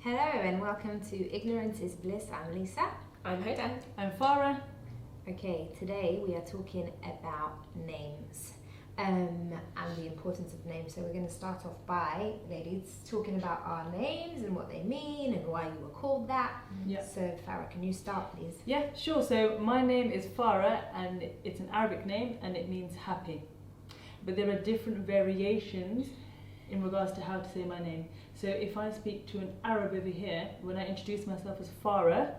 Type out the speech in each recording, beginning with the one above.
Hello and welcome to Ignorance is Bliss. I'm Lisa. I'm Hodan. I'm Farah. Okay, today we are talking about names and the importance of names. So we're going to start off by, ladies, talking about our names and what they mean and why you were called that. Yeah. So Farah, can you start please? Yeah, sure. So my name is Farah and it's an Arabic name and it means happy. But there are different variations in regards to how to say my name. So if I speak to an Arab over here, when I introduce myself as Farah,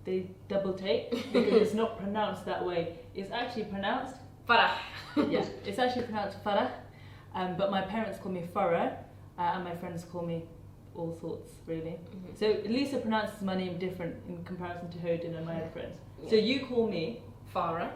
they double take because it's not pronounced that way. It's actually pronounced Farah. yeah, it's actually pronounced Farah, but my parents call me Farah, and my friends call me all sorts, really. Mm-hmm. So Lisa pronounces my name different in comparison to Hodan and my other friends. Yeah. So you call me Farah.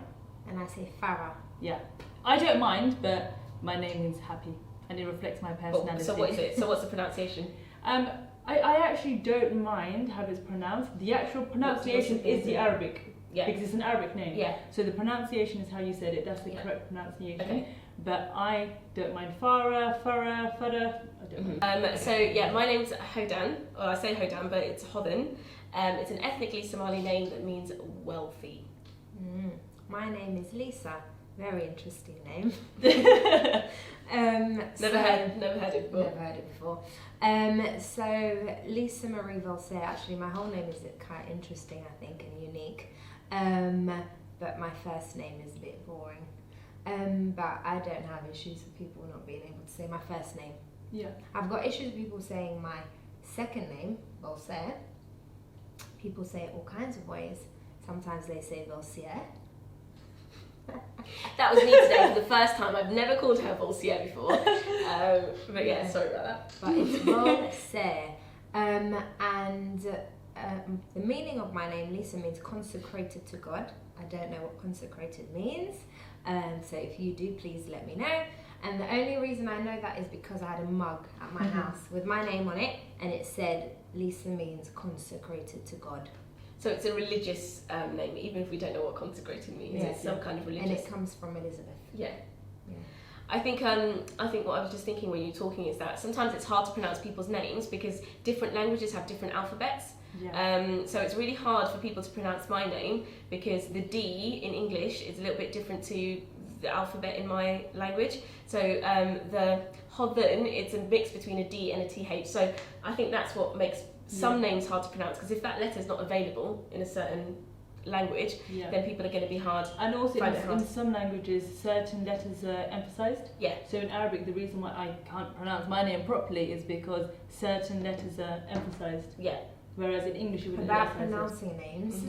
And I say Farah. yeah. I don't mind, but my name means happy, and it reflects my personality. So what is it? So what's the pronunciation? I actually don't mind how it's pronounced. The actual pronunciation is the Arabic. Yeah. Because it's an Arabic name. Yeah. So the pronunciation is how you said it. That's the correct pronunciation. Okay. But I don't mind Farah. I don't mind. So yeah, my name's Hodan. Well, I say Hodan, but it's Hodan. It's an ethnically Somali name that means wealthy. My name is Lisa. Very interesting name. Never heard it before. Never heard it before. So Lisa Marie Voltaire. Actually, my whole name is quite interesting, I think, and unique. But my first name is a bit boring. But I don't have issues with people not being able to say my first name. Yeah. I've got issues with people saying my second name, Voltaire. People say it all kinds of ways. Sometimes they say Voltaire. That was me today for the first time. I've never called her Voltaire before. But yeah, sorry about that. But it's Voltaire. The meaning of my name, Lisa, means consecrated to God. I don't know what consecrated means. So if you do, please let me know. And the only reason I know that is because I had a mug at my house with my name on it, and it said Lisa means consecrated to God. So it's a religious name, even if we don't know what consecrated means. Yeah. It's some kind of religious. And it comes from Elizabeth. Yeah. Yeah. I think what I was just thinking when you were talking is that sometimes it's hard to pronounce people's names because different languages have different alphabets. Yeah. So it's really hard for people to pronounce my name because the D in English is a little bit different to the alphabet in my language. So the Hodan, it's a mix between a D and a TH. So I think that's what makes some names hard to pronounce, because if that letter is not available in a certain language, then people are going to be hard. And also in some languages, certain letters are emphasized. Yeah. So in Arabic, the reason why I can't pronounce my name properly is because certain letters are emphasized. Yeah. Whereas in English, you wouldn't About emphasize pronouncing names,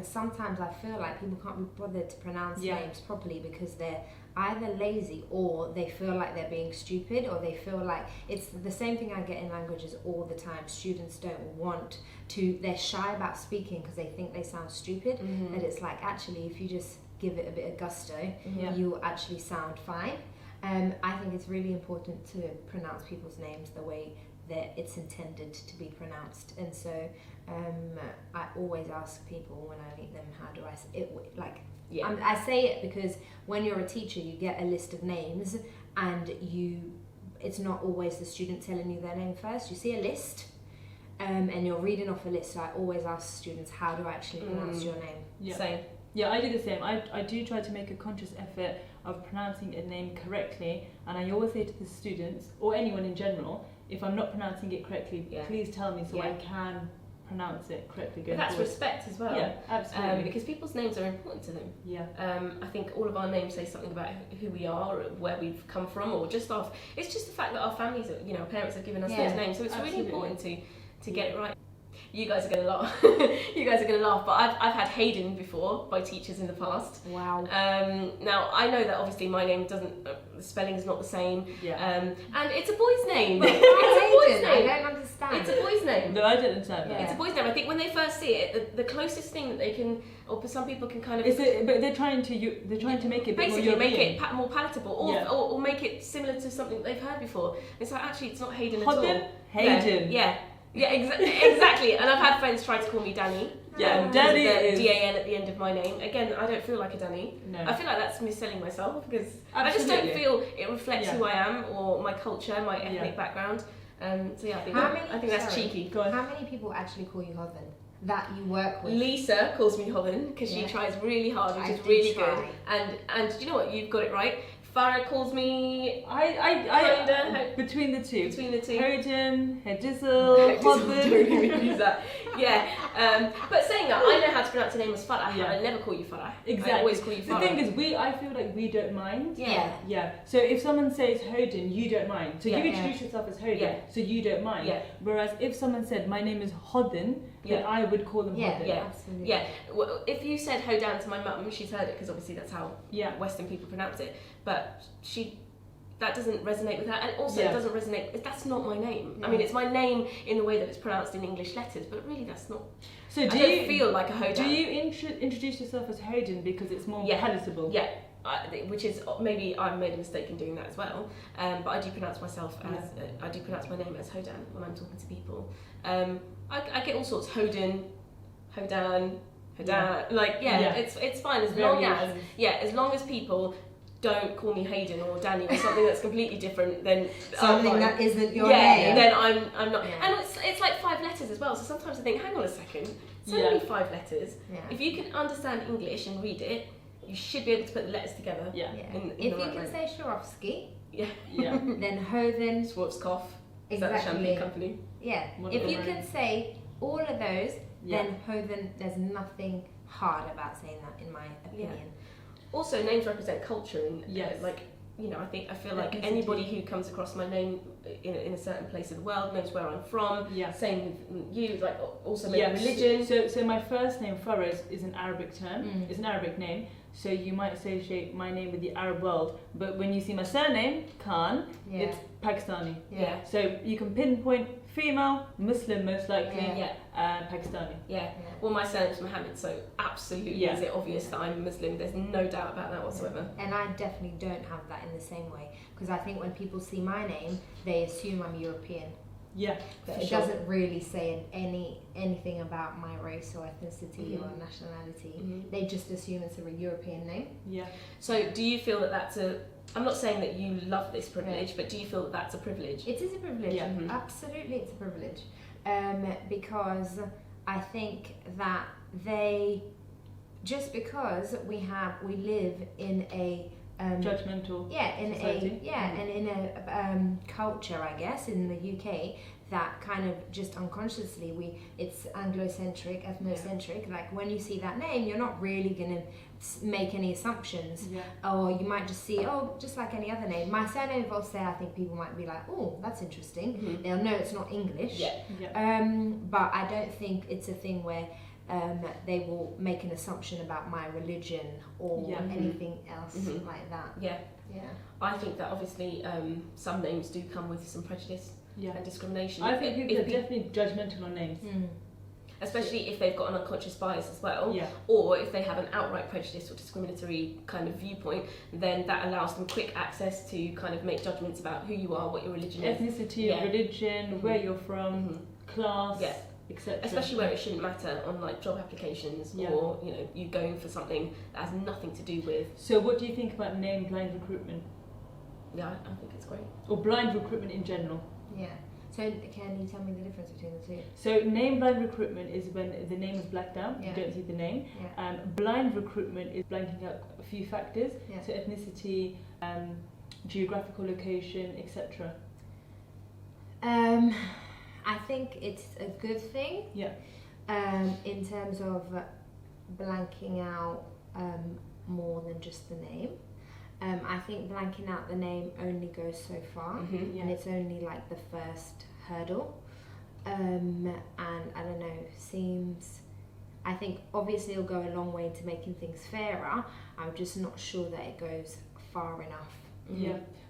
sometimes I feel like people can't be bothered to pronounce names properly because they're either lazy or they feel like they're being stupid, or they feel like it's the same thing I get in languages all the time. Students don't want to, they're shy about speaking because they think they sound stupid. And it's like, actually, if you just give it a bit of gusto, you'll actually sound fine. I think it's really important to pronounce people's names the way that it's intended to be pronounced. And so I always ask people when I meet them, how do I say it? Like, I say it because when you're a teacher, you get a list of names, and it's not always the student telling you their name first. You see a list, and you're reading off a list. So I always ask students, how do I actually pronounce your name? Yeah. Same. Yeah, I do the same. I do try to make a conscious effort of pronouncing a name correctly, and I always say to the students, or anyone in general, if I'm not pronouncing it correctly, please tell me so I can pronounce it correctly going But that's forward. respect as well. Yeah, absolutely. Because people's names are important to them. Yeah. I think all of our names say something about who we are, or where we've come from, or just it's just the fact that our families, our parents have given us those names. So it's really important to get it right. You guys are going to laugh. But I've had Hayden before by teachers in the past. Wow. Now I know that obviously my name doesn't. The spelling is not the same. Yeah. And it's a boy's name. It's a boy's name. I don't understand. It's a boy's name. No, I don't understand that. It's a boy's name. I think when they first see it, the closest thing that they can, or some people can kind of. But they're trying to make it basically make it more palatable, or make it similar to something they've heard before. It's like, actually, it's not Hayden at all. Hayden. Yeah, exactly. And I've had friends try to call me Danny. Yeah, Danny is D-A-N at the end of my name. Again, I don't feel like a Danny. No. I feel like that's me selling myself because Absolutely. I just don't feel it reflects who I am or my culture, my ethnic background. So yeah, I think that's cheeky. Go on. How many people actually call you Hoven that you work with? Lisa calls me Hoven because she tries really hard, which is really good. And do you know what? You've got it right. Farah calls me. Between the two. Hoden, Hedizel, Hoden. Don't even use that. Yeah. But saying that, I know how to pronounce your name as Farah. I never call you Farah. Exactly. I always call you Farah. The thing is, I feel like we don't mind. Yeah. Yeah. So if someone says Hoden, you don't mind. So you introduce yourself as Hoden, so you don't mind. Yeah. Whereas if someone said my name is Hoden, then I would call them Hoden. Yeah. Absolutely. Yeah. Well, if you said Hodan to my mum, she's heard it because obviously that's how Western people pronounce it. But that doesn't resonate with her, and also it doesn't resonate. That's not my name. I mean, it's my name in the way that it's pronounced in English letters, but really that's not. So I don't feel like a Hodan. Do you introduce yourself as Hoden because it's more palatable? Yeah. Which is maybe I made a mistake in doing that as well. But I do pronounce myself as I do pronounce my name as Hodan when I'm talking to people. I get all sorts Hodan. Like it's fine as long as people don't call me Hayden or Danny or something that's completely different, then something that isn't your name. Then I'm not. And it's like 5 letters as well. So sometimes I think, hang on a second, it's only 5 letters. Yeah. If you can understand English and read it, you should be able to put the letters together. Yeah. If you can say Swarovski, then Hoven, Schwarzkopf. Exactly. Is that the champagne company? Yeah. If you can say all of those, then Hoven. There's nothing hard about saying that, in my opinion. Yeah. Also, names represent culture, and I feel like anybody who comes across my name in a certain place of the world knows where I'm from. Yeah. Same with you, like also maybe religion. So my first name Farah is an Arabic term. It's an Arabic name. So you might associate my name with the Arab world, but when you see my surname Khan, it's Pakistani. Yeah. So you can pinpoint female, Muslim most likely, Pakistani. Yeah. Well, my surname's Mohammed, so absolutely is it obvious that I'm Muslim. There's no doubt about that whatsoever. And I definitely don't have that in the same way, because I think when people see my name, they assume I'm European. Yeah, but it doesn't really say anything about my race or ethnicity or nationality. They just assume it's a European name. Yeah. So do you feel that that's I'm not saying that you love this privilege, but do you feel that that's a privilege? It is a privilege. Yeah. Absolutely, it's a privilege. Because I think that just because we live in a judgmental society. And in a culture, I guess, in the UK, that kind of just unconsciously it's Anglo-centric, ethnocentric. Like when you see that name, you're not really gonna make any assumptions, or you might just see just like any other name. My surname Volse, I think people might be like, oh, that's interesting. They'll know it's not English. But I don't think it's a thing where they will make an assumption about my religion or anything else like that. Yeah. I think that obviously some names do come with some prejudice and discrimination. I think people are definitely judgmental on names. Especially if they've got an unconscious bias as well, or if they have an outright prejudice or discriminatory kind of viewpoint, then that allows them quick access to kind of make judgments about who you are, what your religion is. Ethnicity, religion, where you're from, class, etc. Especially where it shouldn't matter on like job applications or you going for something that has nothing to do with. So what do you think about name blind recruitment? Yeah, I think it's great. Or blind recruitment in general? Yeah. So can you tell me the difference between the two? So name blind recruitment is when the name is blacked out, you don't see the name. Blind recruitment is blanking out a few factors, so ethnicity, geographical location, etc. I think it's a good thing. In terms of blanking out more than just the name. I think blanking out the name only goes so far, and it's only like the first hurdle. And I don't know, I think obviously it'll go a long way to making things fairer. I'm just not sure that it goes far enough.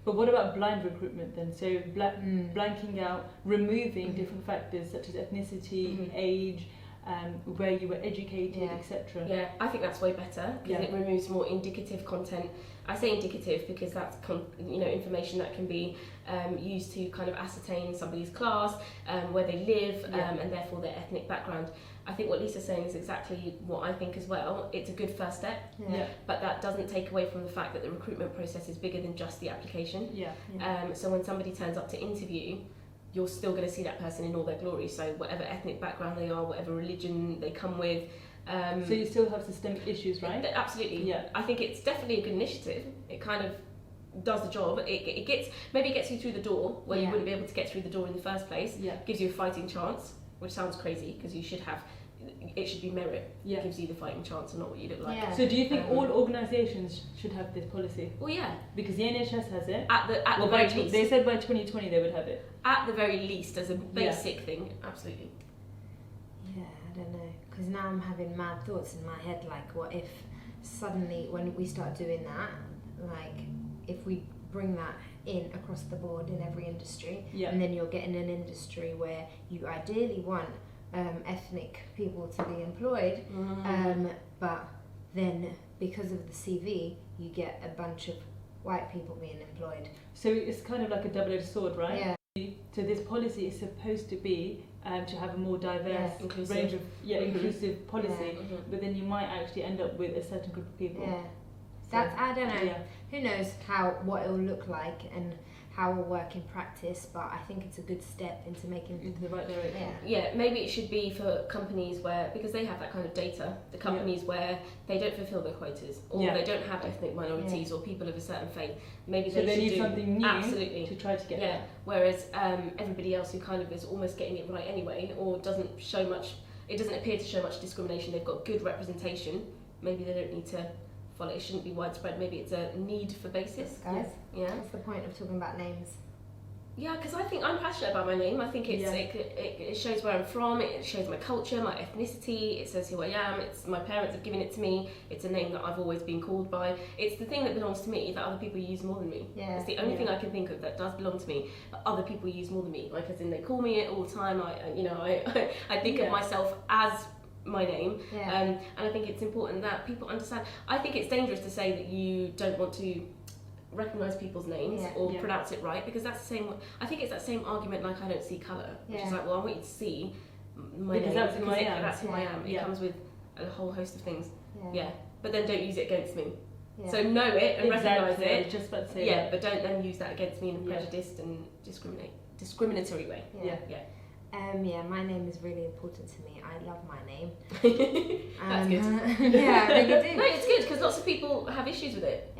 But what about blind recruitment then? So blanking out, removing different factors such as ethnicity, age, where you were educated, etc. Yeah, I think that's way better because it removes more indicative content. I say indicative because that's information that can be used to kind of ascertain somebody's class, where they live, and therefore their ethnic background. I think what Lisa's saying is exactly what I think as well. It's a good first step, but that doesn't take away from the fact that the recruitment process is bigger than just the application. So when somebody turns up to interview, you're still going to see that person in all their glory. So whatever ethnic background they are, whatever religion they come with. So you still have systemic issues, right? Absolutely. Yeah. I think it's definitely a good initiative. It kind of does the job. It gets you through the door where you wouldn't be able to get through the door in the first place. Yeah. Gives you a fighting chance, which sounds crazy because it should be merit. Yeah. It gives you the fighting chance and not what you look like. Yeah. So do you think all organisations should have this policy? Well, yeah. Because the NHS has it. At the very least. They said by 2020 they would have it. At the very least, as a basic thing, absolutely. Yeah, I don't know. Because now I'm having mad thoughts in my head, like, what if suddenly when we start doing that, like, if we bring that in across the board in every industry, and then you're getting an industry where you ideally want ethnic people to be employed, but then because of the CV, you get a bunch of white people being employed. So it's kind of like a double-edged sword, right? Yeah. So this policy is supposed to be to have a more diverse Inclusive. range of inclusive policy, Yeah. but then you might actually end up with a certain group of people. Yeah. So, That's, I don't know. Yeah. Who knows what it'll look like and how it'll work in practice, but I think it's a good step into making Into the right direction. Yeah, maybe it should be for companies where, because they have that kind of data, the companies where they don't fulfil their quotas, or they don't have ethnic minorities or people of a certain faith. Maybe So they should need do something new absolutely to try to get there. Whereas everybody else who kind of is almost getting it right anyway, or doesn't show much, it doesn't appear to show much discrimination. They've got good representation. Maybe they don't need to follow. It shouldn't be widespread. Maybe it's a need for basis. Guys, Yeah. what's the point of talking about names? Yeah, because I think I'm passionate about my name. I think it shows where I'm from. It shows my culture, my ethnicity. It says who I am. It's my parents have given it to me. It's a name that I've always been called by. It's the thing that belongs to me that other people use more than me. Yeah. It's the only thing I can think of that does belong to me that other people use more than me. Like, as in, they call me it all the time. I think of myself as my name, and I think it's important that people understand. I think it's dangerous to say that you don't want to recognise people's names or pronounce it right, because that's the same. I think it's that same argument like I don't see colour, which is like, well, I want you to see my name that's who I am. That's who I am. It comes with a whole host of things. But then don't use it against me. So know it and recognise it. Just about to say but don't then use that against me in a prejudiced and discriminatory way. My name is really important to me. I love my name. That's good. Yeah, I really do. No, it's good because lots of people have issues with it.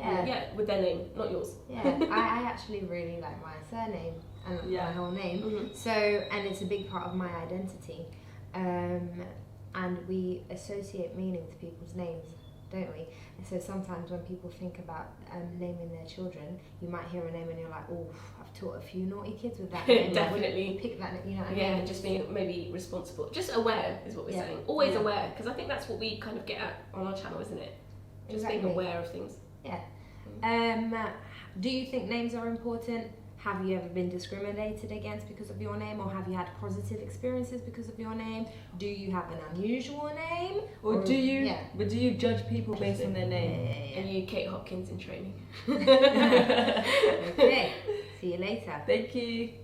With their name, not yours. I actually really like my surname and my whole name. So, and it's a big part of my identity. And we associate meaning to people's names, don't we? And so sometimes when people think about naming their children, you might hear a name and you're like, oh, I've taught a few naughty kids with that name. Definitely. Pick that name, you know what I mean? mean? Just being maybe responsible. Just aware is what we're saying. Always aware, because I think that's what we kind of get at on our channel, isn't it? Just being aware of things. Do you think names are important? Have you ever been discriminated against because of your name, or have you had positive experiences because of your name? Do you have an unusual name? Or do you? But do you judge people based on their name? Are you Kate Hopkins in training? Okay. See you later. Thank you.